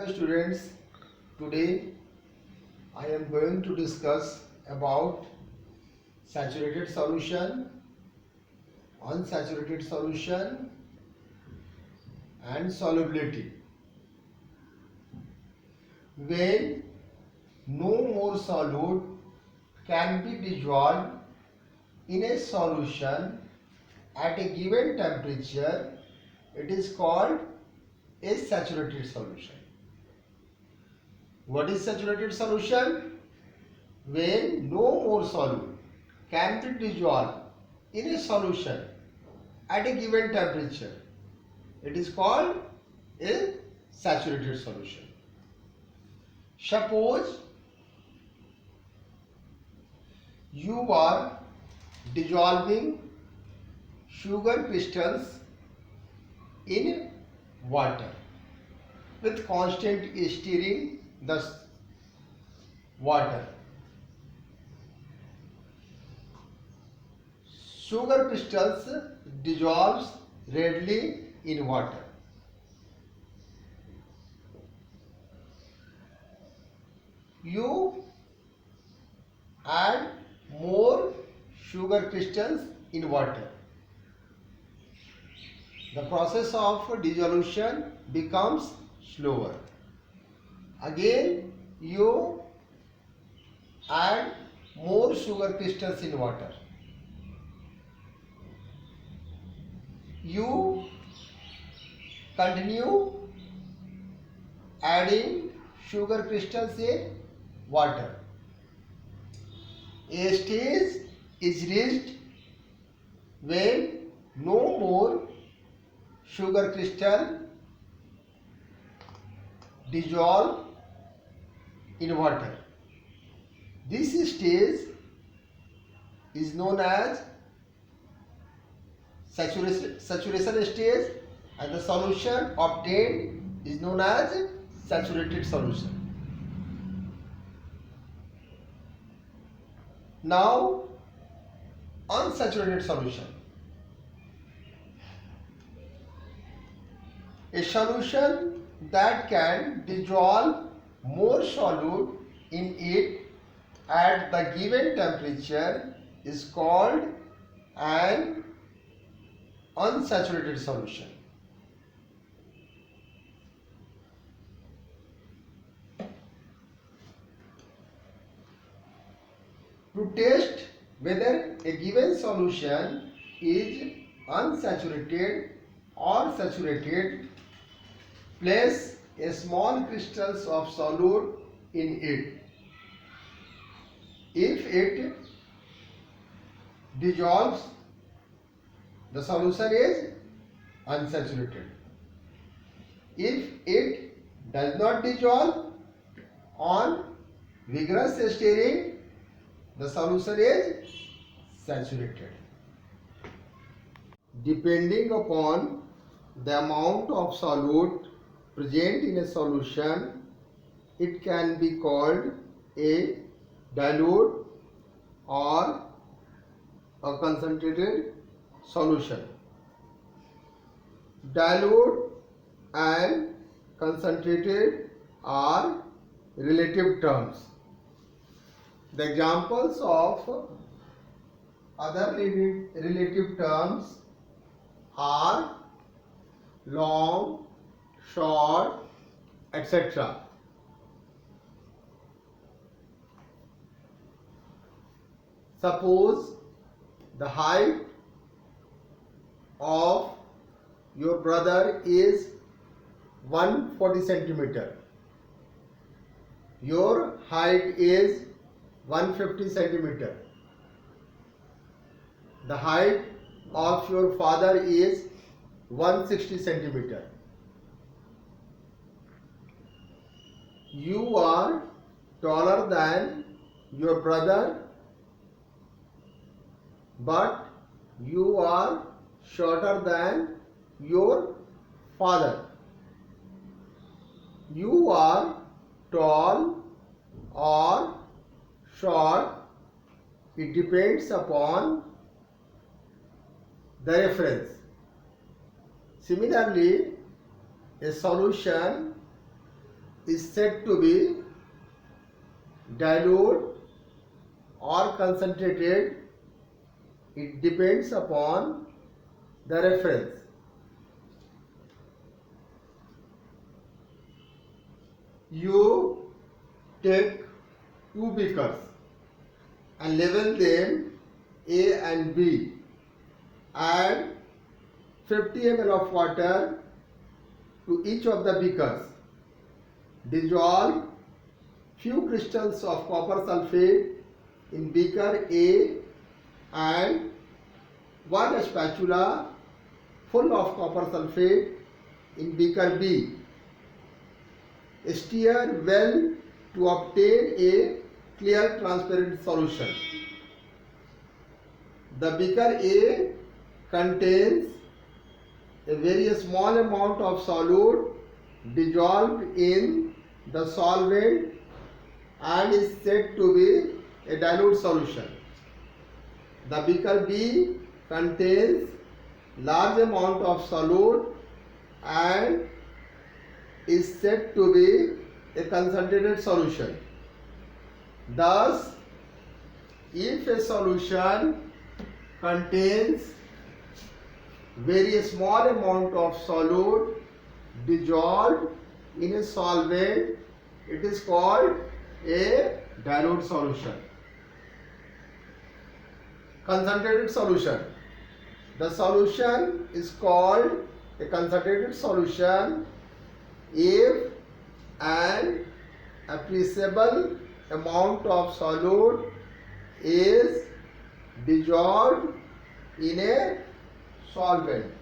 Hello students, today I am going to discuss about saturated solution, unsaturated solution and solubility. When no more solute can be dissolved in a solution at a given temperature, it is called a saturated solution. What is saturated solution? When no more solute can be dissolved in a solution at a given temperature, it is called a saturated solution. Suppose you are dissolving sugar crystals in water with constant stirring the water. Sugar crystals dissolves readily in water. You add more sugar crystals in water. The process of dissolution becomes slower. Again, you add more sugar crystals in water. You continue adding sugar crystals in water. A stage is reached when no more sugar crystal dissolve in water. This stage is known as saturation stage, and the solution obtained is known as saturated solution. Now, unsaturated solution. A solution that can dissolve more solute in it at the given temperature is called an unsaturated solution. To test whether a given solution is unsaturated or saturated, place a small crystals of solute in it. If it dissolves, the solution is unsaturated. If it does not dissolve, on vigorous stirring, the solution is saturated. Depending upon the amount of solute present in a solution, it can be called a dilute or a concentrated solution. Dilute and concentrated are relative terms. The examples of other relative terms are long, short, etc. Suppose the height of your brother is 140 centimeter. Your height is 150 centimeter. The height of your father is 160 centimeter. You are taller than your brother, but you are shorter than your father. You are tall or short, it depends upon the reference. Similarly, a solution is said to be dilute or concentrated. It depends upon the reference. You take two beakers and level them A and B. Add 50 ml of water to each of the beakers. Dissolve few crystals of copper sulfate in beaker A and one spatula full of copper sulfate in beaker B. Stir well to obtain a clear transparent solution. The beaker A contains a very small amount of solute dissolved in the solvent and is said to be a dilute solution. The beaker B contains large amount of solute and is said to be a concentrated solution. Thus, if a solution contains very small amount of solute dissolved in a solvent, it is called a dilute solution. Concentrated solution. The solution is called a concentrated solution if an appreciable amount of solute is dissolved in a solvent.